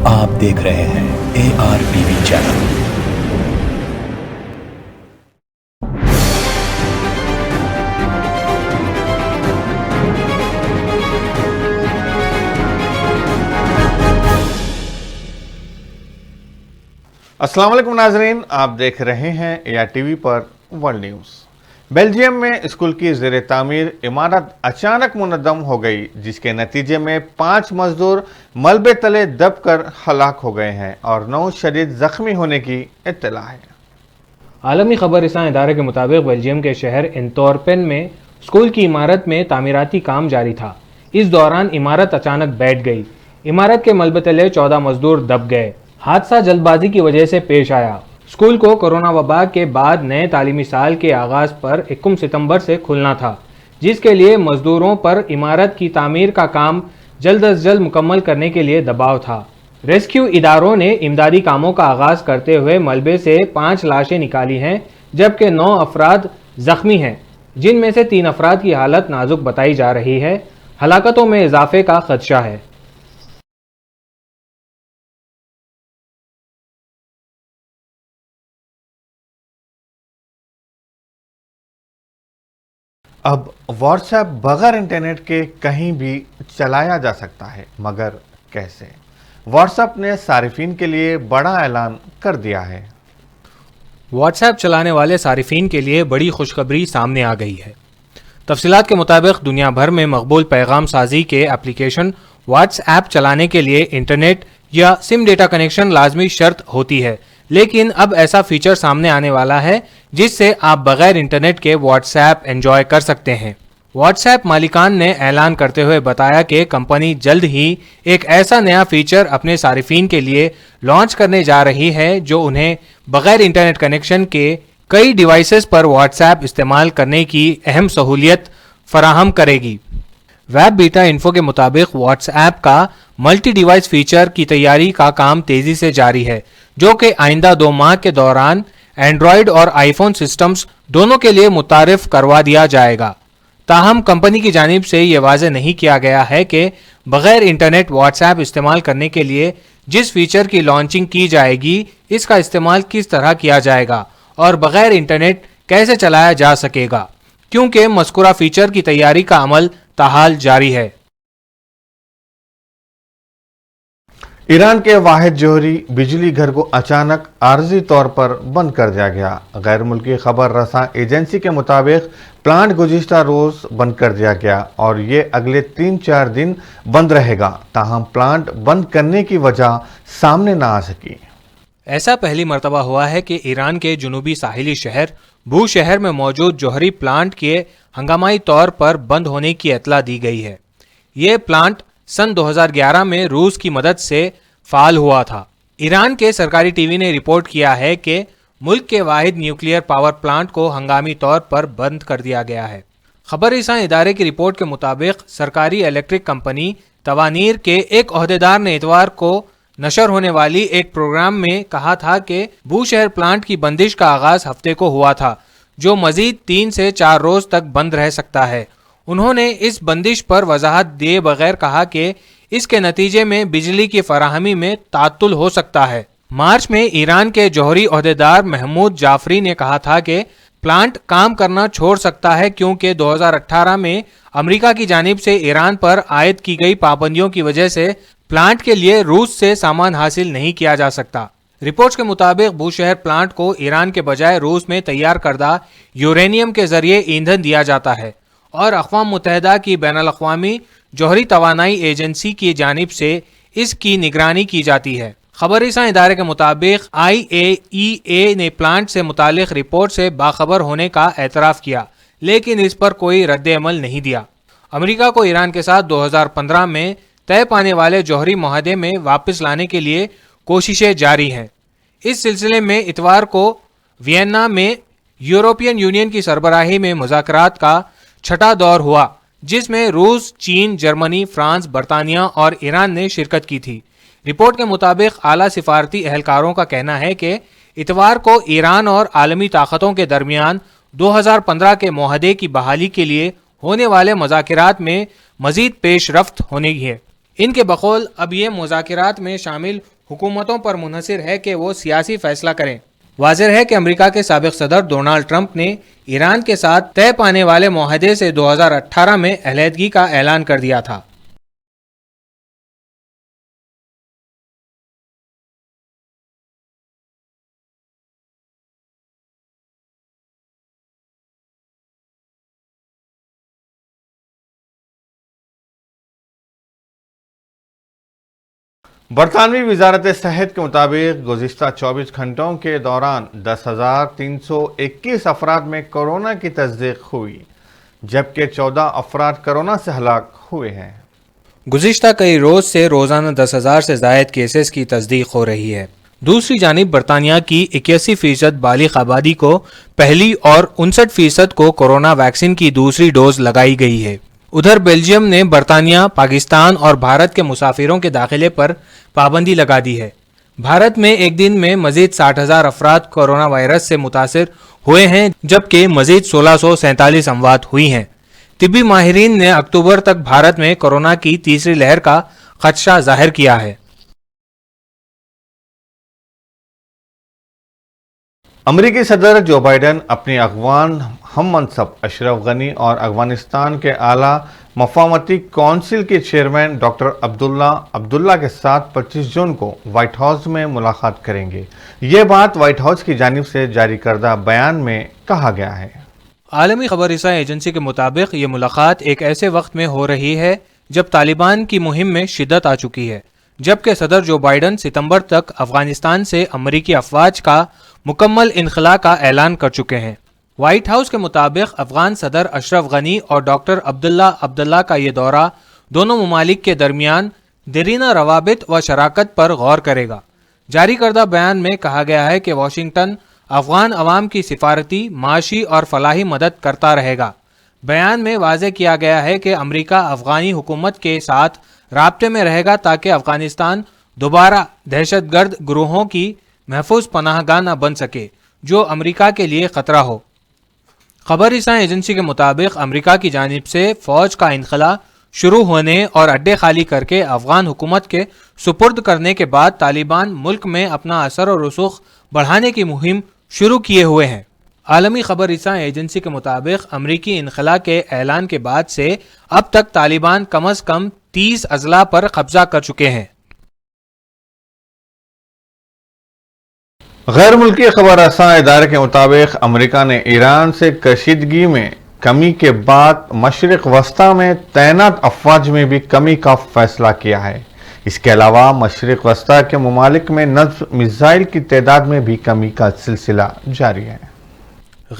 آپ دیکھ رہے ہیں ARTV چینل۔ السلام علیکم ناظرین، آپ دیکھ رہے ہیں ARTV پر ورلڈ نیوز۔ بیلجیم میں اسکول کی زیر تعمیر عمارت اچانک منہدم ہو گئی، جس کے نتیجے میں 5 مزدور ملبے تلے دب کر ہلاک ہو گئے ہیں اور 9 شدید زخمی ہونے کی اطلاع ہے۔ عالمی خبر رساں ادارے کے مطابق بیلجیم کے شہر انتورپن میں اسکول کی عمارت میں تعمیراتی کام جاری تھا۔ اس دوران عمارت اچانک بیٹھ گئی۔ عمارت کے ملبے تلے 14 مزدور دب گئے۔ حادثہ جلد بازی کی وجہ سے پیش آیا۔ اسکول کو کورونا وبا کے بعد نئے تعلیمی سال کے آغاز پر 21 ستمبر سے کھلنا تھا، جس کے لیے مزدوروں پر عمارت کی تعمیر کا کام جلد از جلد مکمل کرنے کے لیے دباؤ تھا۔ ریسکیو اداروں نے امدادی کاموں کا آغاز کرتے ہوئے ملبے سے 5 لاشیں نکالی ہیں، جبکہ 9 افراد زخمی ہیں، جن میں سے 3 افراد کی حالت نازک بتائی جا رہی ہے۔ ہلاکتوں میں اضافے کا خدشہ ہے۔ اب واٹس ایپ بغیر انٹرنیٹ کے کہیں بھی چلایا جا سکتا ہے، مگر کیسے؟ واٹس ایپ نے صارفین کے لیے بڑا اعلان کر دیا ہے۔ واٹس ایپ چلانے والے صارفین کے لیے بڑی خوشخبری سامنے آ گئی ہے۔ تفصیلات کے مطابق دنیا بھر میں مقبول پیغام سازی کے اپلیکیشن واٹس ایپ چلانے کے لیے انٹرنیٹ یا سم ڈیٹا کنیکشن لازمی شرط ہوتی ہے، لیکن اب ایسا فیچر سامنے آنے والا ہے جس سے آپ بغیر انٹرنیٹ کے واٹس ایپ انجوائے کر سکتے ہیں۔ واٹس ایپ مالکان نے اعلان کرتے ہوئے بتایا کہ کمپنی جلد ہی ایک ایسا نیا فیچر اپنے صارفین کے لیے لانچ کرنے جا رہی ہے جو انہیں بغیر انٹرنیٹ کنیکشن کے کئی ڈیوائسز پر واٹس ایپ استعمال کرنے کی اہم سہولیت فراہم کرے گی۔ ویب بیٹا انفو کے مطابق واٹس ایپ کا ملٹی ڈیوائس فیچر کی تیاری کا کام تیزی سے جاری ہے، جو کہ آئندہ 2 ماہ کے دوران اینڈرائیڈ اور آئی فون سسٹمز دونوں کے لیے متعارف کروا دیا جائے گا۔ تاہم کمپنی کی جانب سے یہ واضح نہیں کیا گیا ہے کہ بغیر انٹرنیٹ واٹس ایپ استعمال کرنے کے لیے جس فیچر کی لانچنگ کی جائے گی، اس کا استعمال کس طرح کیا جائے گا اور بغیر انٹرنیٹ کیسے چلایا جا سکے گا، کیونکہ مذکورہ فیچر کی تیاری کا عمل تاحال جاری ہے۔ ایران کے واحد جوہری بجلی گھر کو اچانک عارضی طور پر بند کر دیا گیا۔ غیر ملکی خبر رساں ایجنسی کے مطابق پلانٹ گزشتہ روز بند کر دیا گیا اور یہ اگلے 3-4 دن بند رہے گا، تاہم پلانٹ بند کرنے کی وجہ سامنے نہ آ سکی۔ ایسا پہلی مرتبہ ہوا ہے کہ ایران کے جنوبی ساحلی شہر بو شہر میں موجود جوہری پلانٹ کے ہنگامائی طور پر بند ہونے کی اطلاع دی گئی ہے۔ یہ پلانٹ سن 2011 میں روس کی مدد سے فعال ہوا تھا۔ ایران کے سرکاری ٹی وی نے رپورٹ کیا ہے کہ ملک کے واحد نیوکلیئر پاور پلانٹ کو ہنگامی طور پر بند کر دیا گیا ہے۔ خبر رساں ادارے کی رپورٹ کے مطابق سرکاری الیکٹرک کمپنی توانیر کے ایک عہدیدار نے اتوار کو نشر ہونے والی ایک پروگرام میں کہا تھا کہ بو شہر پلانٹ کی بندش کا آغاز ہفتے کو ہوا تھا، جو مزید 3 سے 4 روز تک بند رہ سکتا ہے۔ انہوں نے اس بندش پر وضاحت دیے بغیر کہا کہ اس کے نتیجے میں بجلی کی فراہمی میں تعطل ہو سکتا ہے۔ مارچ میں ایران کے جوہری عہدیدار محمود جعفری نے کہا تھا کہ پلانٹ کام کرنا چھوڑ سکتا ہے کیونکہ 2018 میں امریکہ کی جانب سے ایران پر عائد کی گئی پابندیوں کی وجہ سے پلانٹ کے لیے روس سے سامان حاصل نہیں کیا جا سکتا۔ رپورٹس کے مطابق بو شہر پلانٹ کو ایران کے بجائے روس میں تیار کردہ یورینیم کے ذریعے ایندھن دیا جاتا ہے اور اقوام متحدہ کی بین الاقوامی جوہری توانائی ایجنسی کی جانب سے اس کی نگرانی کی جاتی ہے۔ خبر رساں ادارے کے مطابق IAEA نے پلانٹ سے متعلق رپورٹ سے باخبر ہونے کا اعتراف کیا، لیکن اس پر کوئی رد عمل نہیں دیا۔ امریکہ کو ایران کے ساتھ 2015 میں طے پانے والے جوہری معاہدے میں واپس لانے کے لیے کوششیں جاری ہیں۔ اس سلسلے میں اتوار کو وینا میں یورپین یونین کی سربراہی میں مذاکرات کا 6واں دور ہوا، جس میں روس، چین، جرمنی، فرانس، برطانیہ اور ایران نے شرکت کی تھی۔ رپورٹ کے مطابق اعلیٰ سفارتی اہلکاروں کا کہنا ہے کہ اتوار کو ایران اور عالمی طاقتوں کے درمیان 2015 کے معاہدے کی بحالی کے لیے ہونے والے مذاکرات میں مزید پیش رفت ہونے ہے۔ ان کے بقول اب یہ مذاکرات میں شامل حکومتوں پر منحصر ہے کہ وہ سیاسی فیصلہ کریں۔ واضح ہے کہ امریکہ کے سابق صدر ڈونلڈ ٹرمپ نے ایران کے ساتھ طے پانے والے معاہدے سے 2018 میں علیحدگی کا اعلان کر دیا تھا۔ برطانوی وزارت صحت کے مطابق گزشتہ 24 گھنٹوں کے دوران 10,321 افراد میں کورونا کی تصدیق ہوئی، جبکہ 14 افراد کورونا سے ہلاک ہوئے ہیں۔ گزشتہ کئی روز سے روزانہ 10,000 سے زائد کیسز کی تصدیق ہو رہی ہے۔ دوسری جانب برطانیہ کی 81% بالغ آبادی کو پہلی اور 59% کو کورونا ویکسین کی دوسری ڈوز لگائی گئی ہے۔ ادھر بیلجیم نے برطانیہ، پاکستان اور بھارت کے مسافروں کے داخلے پر پابندی لگا دی ہے۔ بھارت میں ایک دن میں مزید 60,000 افراد کورونا وائرس سے متاثر ہوئے ہیں، جبکہ مزید 1647 اموات ہوئی ہیں۔ طبی ماہرین نے اکتوبر تک بھارت میں کورونا کی تیسری لہر کا خدشہ ظاہر کیا ہے۔ امریکی صدر جو بائیڈن اپنی افغان ہم منصب اشرف غنی اور افغانستان کے اعلیٰ مفاہمتی کونسل کے چیئرمین ڈاکٹر عبداللہ کے ساتھ 25 جون کو وائٹ ہاؤس میں ملاقات کریں گے۔ یہ بات وائٹ ہاؤس کی جانب سے جاری کردہ بیان میں کہا گیا ہے۔ عالمی خبر رساں ایجنسی کے مطابق یہ ملاقات ایک ایسے وقت میں ہو رہی ہے جب طالبان کی مہم میں شدت آ چکی ہے، جبکہ صدر جو بائیڈن ستمبر تک افغانستان سے امریکی افواج کا مکمل انخلاء کا اعلان کر چکے ہیں۔ وائٹ ہاؤس کے مطابق افغان صدر اشرف غنی اور ڈاکٹر عبداللہ کا یہ دورہ دونوں ممالک کے درمیان دیرینہ روابط و شراکت پر غور کرے گا۔ جاری کردہ بیان میں کہا گیا ہے کہ واشنگٹن افغان عوام کی سفارتی، معاشی اور فلاحی مدد کرتا رہے گا۔ بیان میں واضح کیا گیا ہے کہ امریکہ افغانی حکومت کے ساتھ رابطے میں رہے گا تاکہ افغانستان دوبارہ دہشت گرد گروہوں کی محفوظ پناہ گاہ نہ بن سکے جو امریکہ کے لیے خطرہ ہو۔ خبر رساں ایجنسی کے مطابق امریکہ کی جانب سے فوج کا انخلاء شروع ہونے اور اڈے خالی کر کے افغان حکومت کے سپرد کرنے کے بعد طالبان ملک میں اپنا اثر و رسوخ بڑھانے کی مہم شروع کیے ہوئے ہیں۔ عالمی خبر رساں ایجنسی کے مطابق امریکی انخلاء کے اعلان کے بعد سے اب تک طالبان کم از کم 30 اضلاع پر قبضہ کر چکے ہیں۔ غیر ملکی خبر رساں ادارے کے مطابق امریکہ نے ایران سے کشیدگی میں کمی کے بعد مشرق وسطی میں تعینات افواج میں بھی کمی کا فیصلہ کیا ہے۔ اس کے علاوہ مشرق وسطی کے ممالک میں نصب میزائل کی تعداد میں بھی کمی کا سلسلہ جاری ہے۔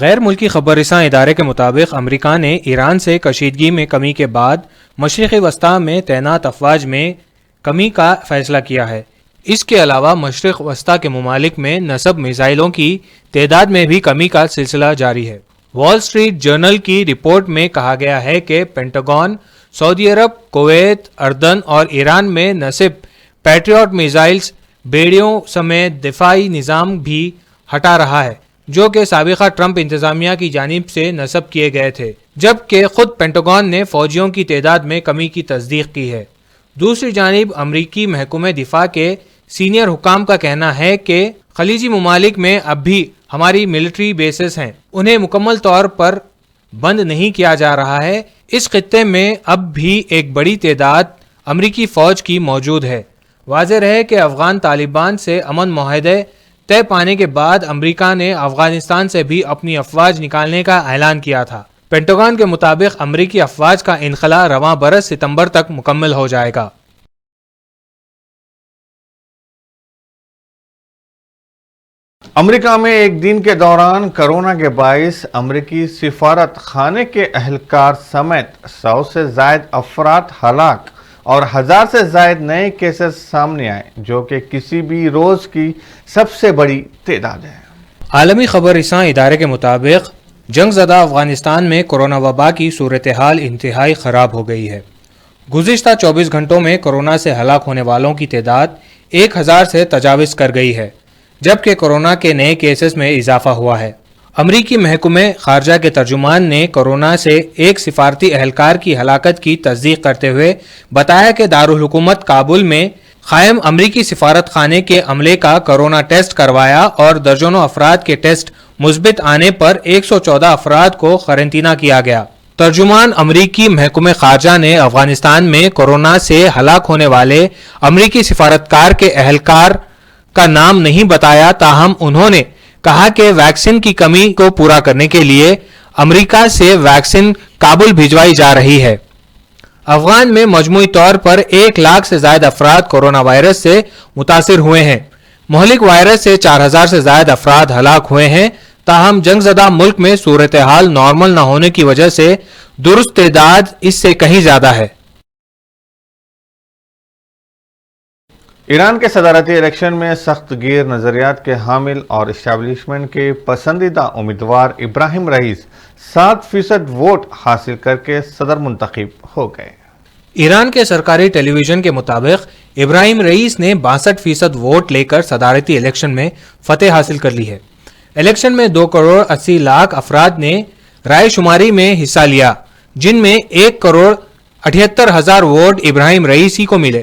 غیر ملکی خبر رساں ادارے کے مطابق امریکہ نے ایران سے کشیدگی میں کمی کے بعد مشرقی وسطی میں تعینات افواج میں کمی کا فیصلہ کیا ہے۔ اس کے علاوہ مشرق وسطی کے ممالک میں نصب میزائلوں کی تعداد میں بھی کمی کا سلسلہ جاری ہے۔ وال اسٹریٹ جرنل کی رپورٹ میں کہا گیا ہے کہ پینٹاگون سعودی عرب، کویت، اردن اور ایران میں نصب پیٹریوٹ میزائلز، بیڑیوں سمیت دفاعی نظام بھی ہٹا رہا ہے، جو کہ سابقہ ٹرمپ انتظامیہ کی جانب سے نصب کیے گئے تھے، جبکہ خود پینٹاگون نے فوجیوں کی تعداد میں کمی کی تصدیق کی ہے۔ دوسری جانب امریکی محکمہ دفاع کے سینئر حکام کا کہنا ہے کہ خلیجی ممالک میں اب بھی ہماری ملٹری بیسز ہیں، انہیں مکمل طور پر بند نہیں کیا جا رہا ہے۔ اس خطے میں اب بھی ایک بڑی تعداد امریکی فوج کی موجود ہے۔ واضح ہے کہ افغان طالبان سے امن معاہدے طے پانے کے بعد امریکہ نے افغانستان سے بھی اپنی افواج نکالنے کا اعلان کیا تھا۔ پینٹاگون کے مطابق امریکی افواج کا انخلاء رواں برس ستمبر تک مکمل ہو جائے گا۔ امریکہ میں ایک دن کے دوران کورونا کے باعث امریکی سفارت خانے کے اہلکار سمیت 100 سے زائد افراد ہلاک اور 1000 سے زائد نئے کیسز سامنے آئے، جو کہ کسی بھی روز کی سب سے بڑی تعداد ہے۔ عالمی خبر رساں ادارے کے مطابق جنگ زدہ افغانستان میں کورونا وبا کی صورتحال انتہائی خراب ہو گئی ہے۔ گزشتہ 24 گھنٹوں میں کورونا سے ہلاک ہونے والوں کی تعداد 1000 سے تجاوز کر گئی ہے، جبکہ کورونا کے نئے کیسز میں اضافہ ہوا ہے۔ امریکی محکمہ خارجہ کے ترجمان نے کورونا سے ایک سفارتی اہلکار کی ہلاکت کی تصدیق کرتے ہوئے بتایا کہ دارالحکومت کابل میں قائم امریکی سفارت خانے کے عملے کا کورونا ٹیسٹ کروایا اور درجنوں افراد کے ٹیسٹ مثبت آنے پر 114 افراد کو قرنطینہ کیا گیا۔ ترجمان امریکی محکمہ خارجہ نے افغانستان میں کورونا سے ہلاک ہونے والے امریکی سفارتکار کے اہلکار کا نام نہیں بتایا، تاہم انہوں نے کہا کہ ویکسین کی کمی کو پورا کرنے کے لیے امریکہ سے ویکسین کابل بھجوائی جا رہی ہے۔ افغان میں مجموعی طور پر 1 لاکھ سے زائد افراد کورونا وائرس سے متاثر ہوئے ہیں۔ مہلک وائرس سے 4000 سے زائد افراد ہلاک ہوئے ہیں، تاہم جنگ زدہ ملک میں صورتحال نارمل نہ ہونے کی وجہ سے درست تعداد اس سے کہیں زیادہ ہے۔ ایران کے صدارتی الیکشن میں سخت گیر نظریات کے حامل اور اسٹیبلشمنٹ کے پسندیدہ امیدوار ابراہیم رئیس 7% ووٹ حاصل کر کے صدر منتخب ہو گئے۔ ایران کے سرکاری ٹیلی ویژن کے مطابق ابراہیم رئیس نے 62% ووٹ لے کر صدارتی الیکشن میں فتح حاصل کر لی ہے۔ الیکشن میں 2 کروڑ 80 لاکھ افراد نے رائے شماری میں حصہ لیا، جن میں 1 کروڑ 78 ہزار ووٹ ابراہیم رئیسی کو ملے۔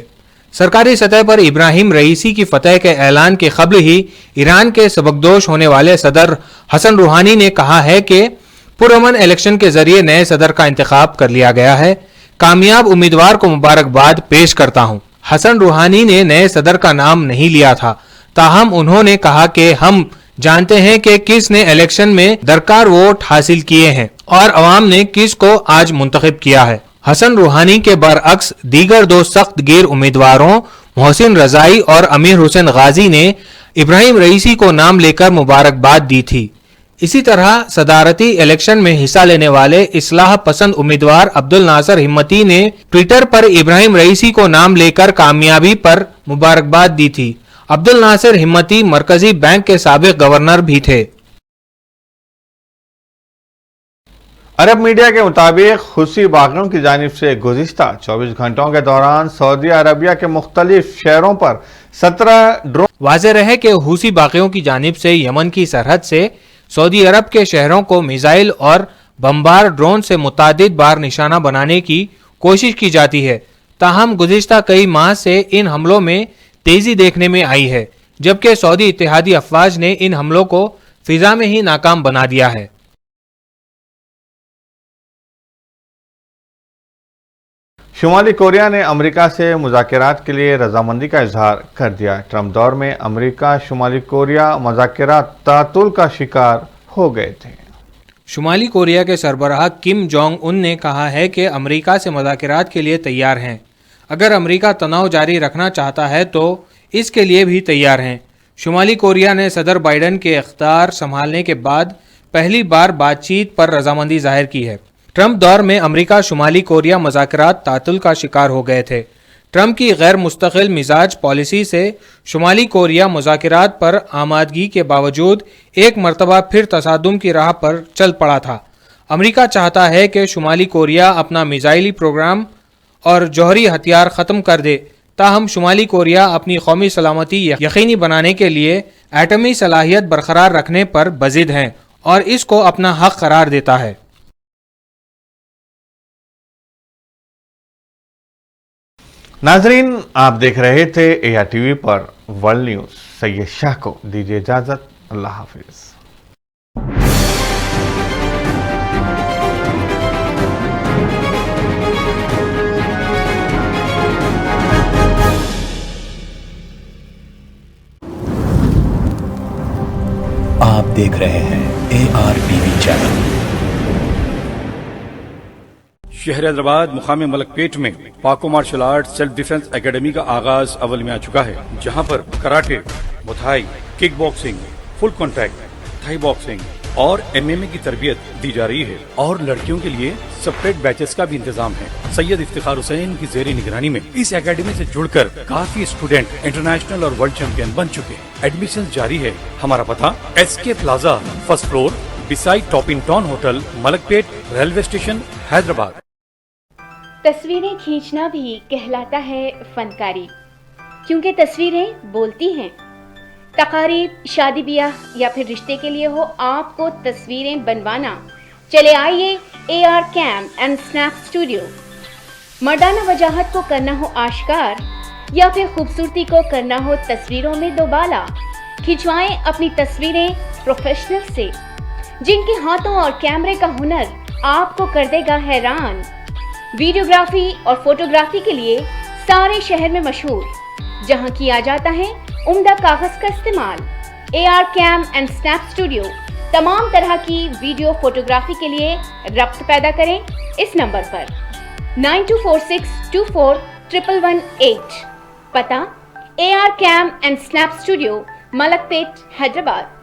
سرکاری سطح پر ابراہیم رئیسی کی فتح کے اعلان کے قبل ہی ایران کے سبکدوش ہونے والے صدر حسن روحانی نے کہا ہے کہ پرامن الیکشن کے ذریعے نئے صدر کا انتخاب کر لیا گیا ہے، کامیاب امیدوار کو مبارکباد پیش کرتا ہوں۔ حسن روحانی نے نئے صدر کا نام نہیں لیا تھا، تاہم انہوں نے کہا کہ ہم جانتے ہیں کہ کس نے الیکشن میں درکار ووٹ حاصل کیے ہیں اور عوام نے کس کو آج منتخب کیا ہے۔ حسن روحانی کے برعکس دیگر 2 سخت گیر امیدواروں محسن رضائی اور امیر حسین غازی نے ابراہیم رئیسی کو نام لے کر مبارکباد دی تھی۔ اسی طرح صدارتی الیکشن میں حصہ لینے والے اصلاح پسند امیدوار عبد الناصر ہمتی نے ٹویٹر پر ابراہیم رئیسی کو نام لے کر کامیابی پر مبارکباد دی تھی۔ عبد الناصر ہمتی مرکزی بینک کے سابق گورنر بھی تھے۔ عرب میڈیا کے مطابق حوثی باغیوں کی جانب سے گزشتہ 24 گھنٹوں کے دوران سعودی عربیہ کے مختلف شہروں پر 17 ڈرون واضح رہے کہ حوثی باغیوں کی جانب سے یمن کی سرحد سے سعودی عرب کے شہروں کو میزائل اور بمبار ڈرون سے متعدد بار نشانہ بنانے کی کوشش کی جاتی ہے، تاہم گزشتہ کئی ماہ سے ان حملوں میں تیزی دیکھنے میں آئی ہے، جبکہ سعودی اتحادی افواج نے ان حملوں کو فضا میں ہی ناکام بنا دیا ہے۔ شمالی کوریا نے امریکہ سے مذاکرات کے لیے رضامندی کا اظہار کر دیا۔ ٹرمپ دور میں امریکہ شمالی کوریا مذاکرات تعطل کا شکار ہو گئے تھے۔ شمالی کوریا کے سربراہ کم جونگ ان نے کہا ہے کہ امریکہ سے مذاکرات کے لیے تیار ہیں، اگر امریکہ تناؤ جاری رکھنا چاہتا ہے تو اس کے لیے بھی تیار ہیں۔ شمالی کوریا نے صدر بائیڈن کے اختیار سنبھالنے کے بعد پہلی بار بات چیت پر رضامندی ظاہر کی ہے۔ ٹرمپ دور میں امریکہ شمالی کوریا مذاکرات تعطل کا شکار ہو گئے تھے۔ ٹرمپ کی غیر مستقل مزاج پالیسی سے شمالی کوریا مذاکرات پر آمادگی کے باوجود ایک مرتبہ پھر تصادم کی راہ پر چل پڑا تھا۔ امریکہ چاہتا ہے کہ شمالی کوریا اپنا میزائلی پروگرام اور جوہری ہتھیار ختم کر دے، تاہم شمالی کوریا اپنی قومی سلامتی یقینی بنانے کے لیے ایٹمی صلاحیت برقرار رکھنے پر بضد ہیں اور اس کو اپنا حق قرار دیتا ہے۔ ناظرین، آپ دیکھ رہے تھے ARTV پر ورلڈ نیوز۔ سید شاہ کو دیجیے اجازت، اللہ حافظ۔ آپ دیکھ رہے ہیں ARTV چینل۔ شہر حیدرآباد مقام ملک پیٹ میں پاکو martial art self defence academy کا آغاز اول میں آ چکا ہے، جہاں پر کراٹے، متھائی، kick boxing, full contact, Thai boxing اور MMA کی تربیت دی جا رہی ہے، اور لڑکیوں کے لیے سپریٹ بیچز کا بھی انتظام ہے۔ سید افتخار حسین کی زیر نگرانی میں اس اکیڈمی سے جڑ کر کافی اسٹوڈنٹ انٹرنیشنل اور ورلڈ چیمپئن بن چکے ہیں۔ ایڈمیشن جاری ہے۔ ہمارا پتہ SK plaza, first floor, beside top in town hotel, Malakpet, railway station, Hyderabad. تصویریں کھینچنا بھی کہلاتا ہے فنکاری، کیونکہ تصویریں بولتی ہیں۔ تقاریب، شادی بیاہ یا پھر رشتے کے لیے ہو آپ کو تصویریں بنوانا، چلے آئیے AR cam and snap studio. مردانہ وجاہت کو کرنا ہو آشکار، یا پھر خوبصورتی کو کرنا ہو تصویروں میں دوبالا، کھنچوائیں اپنی تصویریں پروفیشنل سے جن کے ہاتھوں اور کیمرے کا ہنر آپ کو کر دے گا حیران۔ ویڈیوگرافی اور فوٹوگرافی کے لیے سارے شہر میں مشہور، جہاں کیا جاتا ہے عمدہ کاغذ کا استعمال۔ AR cam and snap studio تمام طرح کی ویڈیو فوٹوگرافی کے لیے ربط پیدا کریں اس نمبر پر 9246241118۔ پتہ AR cam and snap studio, Malakpet, Hyderabad.